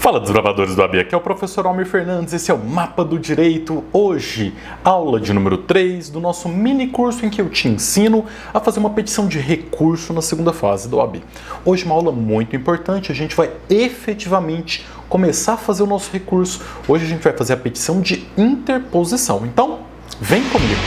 Fala, desbravadores do AB, aqui é o professor Almir Fernandes, esse é o Mapa do Direito. Hoje, aula de número 3 do nosso mini curso em que eu te ensino a fazer uma petição de recurso na segunda fase do AB. Hoje uma aula muito importante, a gente vai efetivamente começar a fazer o nosso recurso. Hoje a gente vai fazer a petição de interposição, então vem comigo.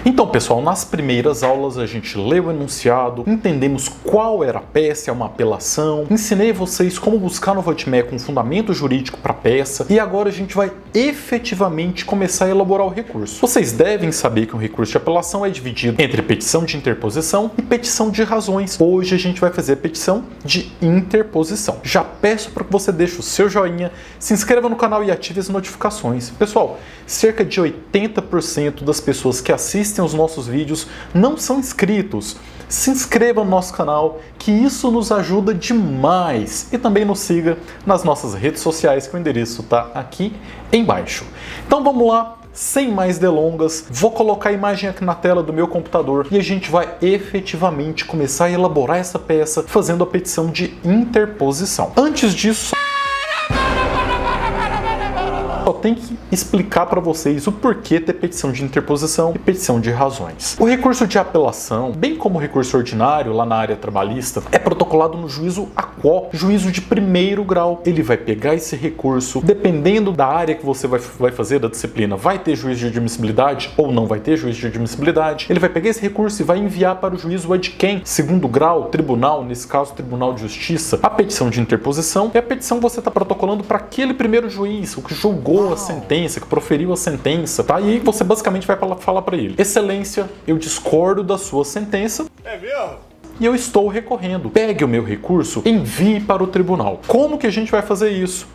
Então, pessoal, nas primeiras aulas a gente leu o enunciado, entendemos qual era a peça, é uma apelação, ensinei a vocês como buscar no VOTMEC um fundamento jurídico para a peça e agora a gente vai efetivamente começar a elaborar o recurso. Vocês devem saber que um recurso de apelação é dividido entre petição de interposição e petição de razões. Hoje a gente vai fazer a petição de interposição. Já peço para que você deixe o seu joinha, se inscreva no canal e ative as notificações. Pessoal, cerca de 80% das pessoas que assistem os nossos vídeos não são inscritos. Se inscreva no nosso canal, que isso nos ajuda demais. E também nos siga nas nossas redes sociais, que o endereço está aqui embaixo. Então vamos lá, sem mais delongas, vou colocar a imagem aqui na tela do meu computador e a gente vai efetivamente começar a elaborar essa peça fazendo a petição de interposição. Antes disso, só tem que explicar para vocês o porquê ter petição de interposição e petição de razões. O recurso de apelação, bem como o recurso ordinário lá na área trabalhista, é protocolado no juízo AQO, juízo de primeiro grau. Ele vai pegar esse recurso, dependendo da área que você vai fazer da disciplina, vai ter juízo de admissibilidade ou não vai ter juízo de admissibilidade. Ele vai pegar esse recurso e vai enviar para o juízo adquem, segundo grau, tribunal, nesse caso Tribunal de Justiça. A petição de interposição é a petição que você está protocolando para aquele primeiro juiz, o que julgou a sentença, que proferiu a sentença, tá? E você basicamente vai falar para ele: Excelência, eu discordo da sua sentença. É mesmo? E eu estou recorrendo. Pegue o meu recurso, envie para o tribunal. Como que a gente vai fazer isso?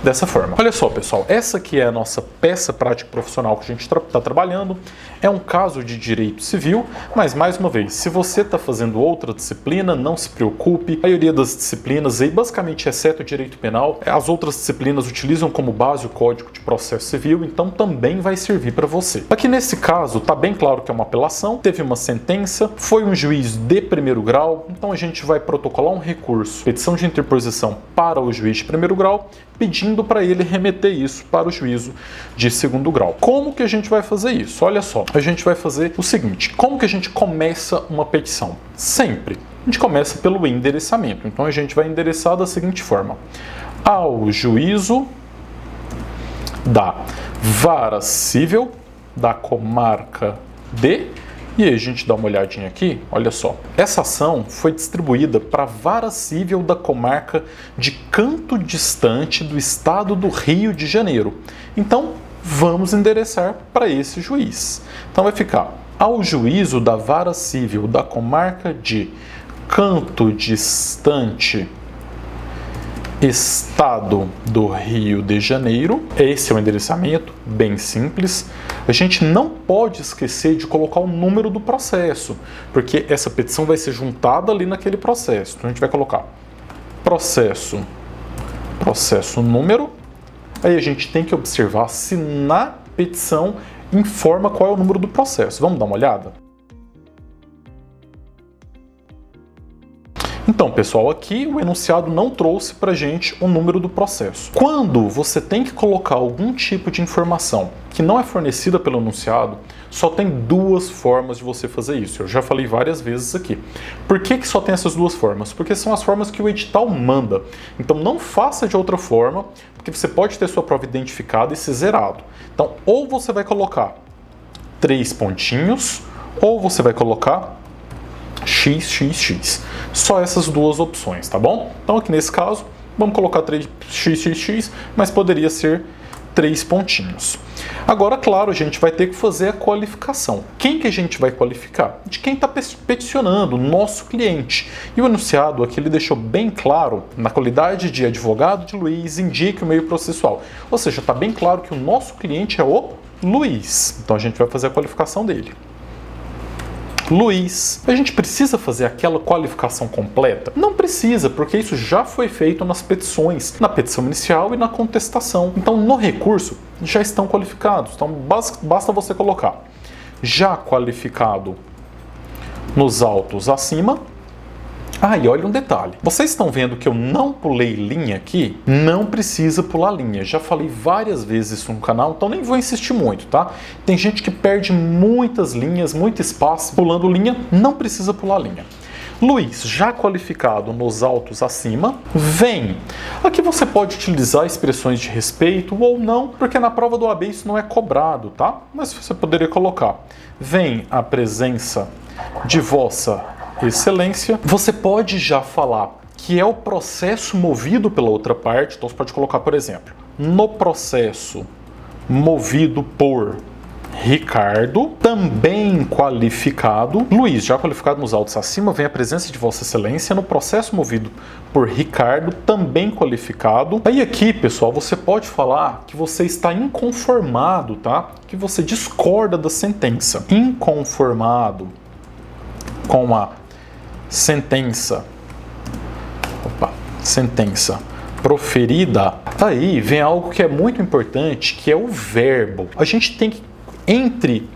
Dessa forma. Olha só, pessoal, essa aqui é a nossa peça prática profissional que a gente está trabalhando. É um caso de direito civil, mas mais uma vez, se você está fazendo outra disciplina, não se preocupe. A maioria das disciplinas, aí, basicamente exceto o direito penal, as outras disciplinas utilizam como base o Código de Processo Civil, então também vai servir para você. Aqui nesse caso, está bem claro que é uma apelação, teve uma sentença, foi um juiz de primeiro grau, então a gente vai protocolar um recurso, petição de interposição para o juiz de primeiro grau, pedindo para ele remeter isso para o juízo de segundo grau. Como que a gente vai fazer isso? Olha só, a gente vai fazer o seguinte: como que a gente começa uma petição? Sempre a gente começa pelo endereçamento. Então a gente vai endereçar da seguinte forma: ao juízo da Vara Civil da Comarca de... E aí a gente dá uma olhadinha aqui, olha só. Essa ação foi distribuída para a Vara Civil da Comarca de Canto Distante do Estado do Rio de Janeiro. Então, vamos endereçar para esse juiz. Então vai ficar: ao juízo da Vara Civil da Comarca de Canto Distante, Estado do Rio de Janeiro. Esse é o endereçamento, bem simples. A gente não pode esquecer de colocar o número do processo, porque essa petição vai ser juntada ali naquele processo. Então a gente vai colocar processo número. Aí a gente tem que observar se na petição informa qual é o número do processo. Vamos dar uma olhada? Então, pessoal, aqui o enunciado não trouxe para a gente o número do processo. Quando você tem que colocar algum tipo de informação que não é fornecida pelo enunciado, só tem duas formas de você fazer isso. Eu já falei várias vezes aqui. Por que só tem essas duas formas? Porque são as formas que o edital manda. Então não faça de outra forma, porque você pode ter sua prova identificada e ser zerado. Então, ou você vai colocar 3 pontinhos, ou você vai colocar XXX. Só essas duas opções, tá bom? Então aqui nesse caso, vamos colocar 3XXX, mas poderia ser 3 pontinhos. Agora, claro, a gente vai ter que fazer a qualificação. Quem que a gente vai qualificar? De quem está peticionando, nosso cliente. E o enunciado aqui ele deixou bem claro, na qualidade de advogado de Luiz, indique o meio processual. Ou seja, está bem claro que o nosso cliente é o Luiz. Então a gente vai fazer a qualificação dele. Luiz. A gente precisa fazer aquela qualificação completa? Não precisa, porque isso já foi feito nas petições, na petição inicial e na contestação. Então, no recurso, já estão qualificados. Então, basta você colocar já qualificado nos autos acima. Ah, e olha um detalhe. Vocês estão vendo que eu não pulei linha aqui? Não precisa pular linha. Já falei várias vezes isso no canal, então nem vou insistir muito, tá? Tem gente que perde muitas linhas, muito espaço pulando linha. Não precisa pular linha. Luiz, já qualificado nos autos acima, vem. Aqui você pode utilizar expressões de respeito ou não, porque na prova do OAB isso não é cobrado, tá? Mas você poderia colocar: vem a presença de Vossa Excelência. Você pode já falar que é o processo movido pela outra parte, então você pode colocar, por exemplo, no processo movido por Ricardo, também qualificado. Luiz, já qualificado nos autos acima, vem a presença de Vossa Excelência no processo movido por Ricardo, também qualificado. Aí aqui, pessoal, você pode falar que você está inconformado, tá? Que você discorda da sentença. Inconformado com a sentença proferida. Aí vem algo que é muito importante, que é o verbo. A gente tem que, entre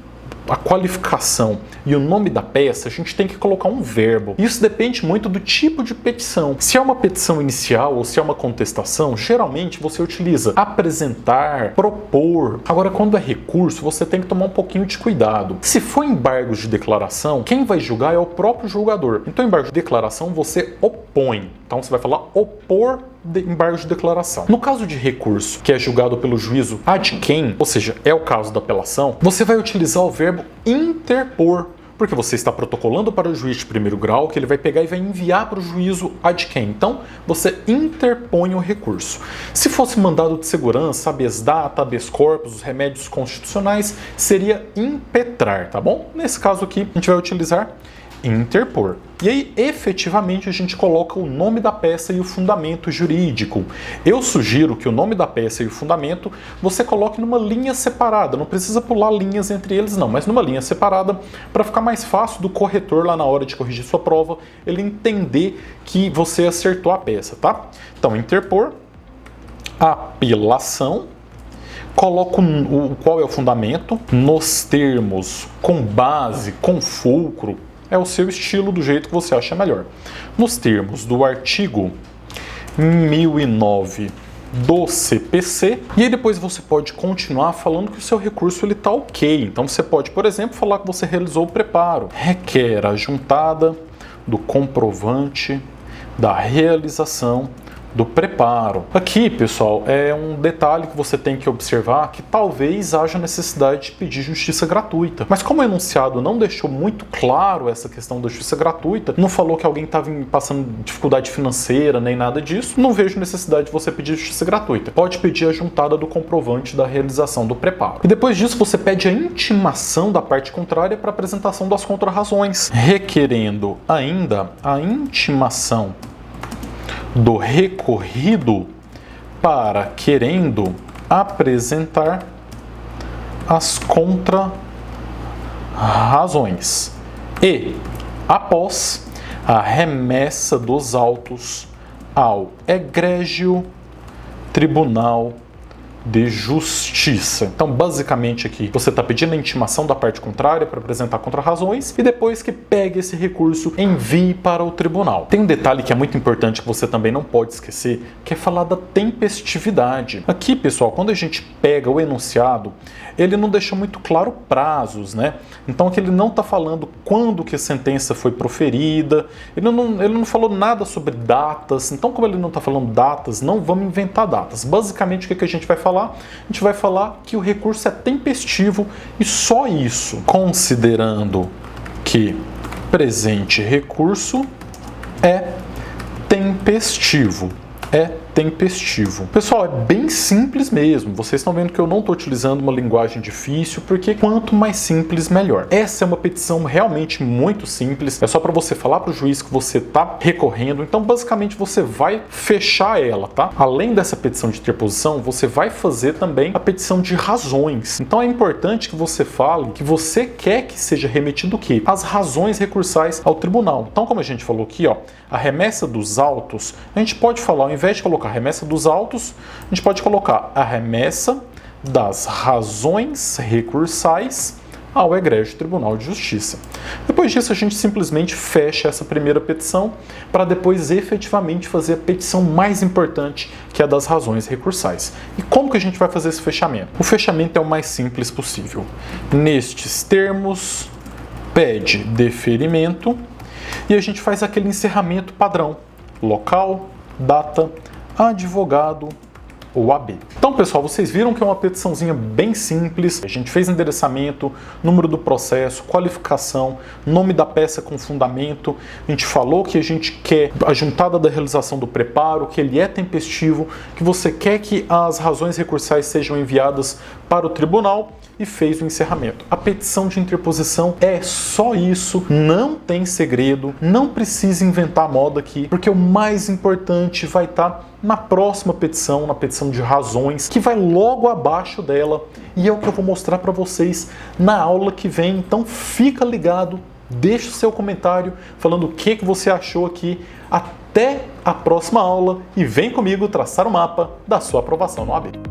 a qualificação e o nome da peça, a gente tem que colocar um verbo. Isso depende muito do tipo de petição. Se é uma petição inicial ou se é uma contestação, geralmente você utiliza apresentar, propor. Agora, quando é recurso, você tem que tomar um pouquinho de cuidado. Se for embargo de declaração, quem vai julgar é o próprio julgador. Então, embargo de declaração, você opõe. Então, você vai falar opor embargo de declaração. No caso de recurso, que é julgado pelo juízo ad quem, ou seja, é o caso da apelação, você vai utilizar o verbo interpor, porque você está protocolando para o juiz de primeiro grau, que ele vai pegar e vai enviar para o juízo ad quem. Então, você interpõe o recurso. Se fosse mandado de segurança, habeas data, habeas corpus, os remédios constitucionais, seria impetrar, tá bom? Nesse caso aqui, a gente vai utilizar interpor. E aí, efetivamente, a gente coloca o nome da peça e o fundamento jurídico. Eu sugiro que o nome da peça e o fundamento você coloque numa linha separada. Não precisa pular linhas entre eles, não, mas numa linha separada para ficar mais fácil do corretor lá na hora de corrigir sua prova, ele entender que você acertou a peça, tá? Então, interpor, apelação, coloco qual é o fundamento, nos termos, com base, com fulcro. É o seu estilo, do jeito que você acha melhor. Nos termos do artigo 1009 do CPC, e aí depois você pode continuar falando que o seu recurso está ok. Então você pode, por exemplo, falar que você realizou o preparo. Requer a juntada do comprovante da realização do preparo. Aqui, pessoal, é um detalhe que você tem que observar, que talvez haja necessidade de pedir justiça gratuita. Mas como o enunciado não deixou muito claro essa questão da justiça gratuita, não falou que alguém estava passando dificuldade financeira, nem nada disso, não vejo necessidade de você pedir justiça gratuita. Pode pedir a juntada do comprovante da realização do preparo. E depois disso, você pede a intimação da parte contrária para apresentação das contrarrazões, requerendo ainda a intimação do recorrido para querendo apresentar as contrarrazões e, após a remessa dos autos ao egrégio Tribunal de Justiça. Então, basicamente aqui, você está pedindo a intimação da parte contrária para apresentar contrarrazões e depois que pegue esse recurso, envie para o tribunal. Tem um detalhe que é muito importante que você também não pode esquecer, que é falar da tempestividade. Aqui, pessoal, quando a gente pega o enunciado, ele não deixa muito claro prazos, né? Então, aqui ele não está falando quando que a sentença foi proferida, ele não falou nada sobre datas. Então, como ele não está falando datas, não vamos inventar datas. Basicamente, o que a gente vai falar? A gente vai falar que o recurso é tempestivo e só isso, considerando que presente recurso é tempestivo. Pessoal, é bem simples mesmo. Vocês estão vendo que eu não estou utilizando uma linguagem difícil, porque quanto mais simples, melhor. Essa é uma petição realmente muito simples. É só para você falar para o juiz que você está recorrendo. Então, basicamente, você vai fechar ela, tá? Além dessa petição de interposição, você vai fazer também a petição de razões. Então, é importante que você fale que você quer que seja remetido o quê? As razões recursais ao tribunal. Então, como a gente falou aqui, ó, a remessa dos autos, a gente pode falar, ao invés de colocar a remessa dos autos, a gente pode colocar a remessa das razões recursais ao egrégio Tribunal de Justiça. Depois disso, a gente simplesmente fecha essa primeira petição para depois efetivamente fazer a petição mais importante, que é a das razões recursais. E como que a gente vai fazer esse fechamento? O fechamento é o mais simples possível. Nestes termos, pede deferimento e a gente faz aquele encerramento padrão: local, data, advogado, OAB. Então, pessoal, vocês viram que é uma petiçãozinha bem simples. A gente fez endereçamento, número do processo, qualificação, nome da peça com fundamento. A gente falou que a gente quer a juntada da realização do preparo, que ele é tempestivo, que você quer que as razões recursais sejam enviadas para o tribunal e fez o encerramento. A petição de interposição é só isso, não tem segredo, não precisa inventar moda aqui, porque o mais importante vai estar na próxima petição, na petição de razões, que vai logo abaixo dela, e é o que eu vou mostrar para vocês na aula que vem. Então fica ligado, deixa o seu comentário falando o que você achou aqui. Até a próxima aula e vem comigo traçar o mapa da sua aprovação no OAB.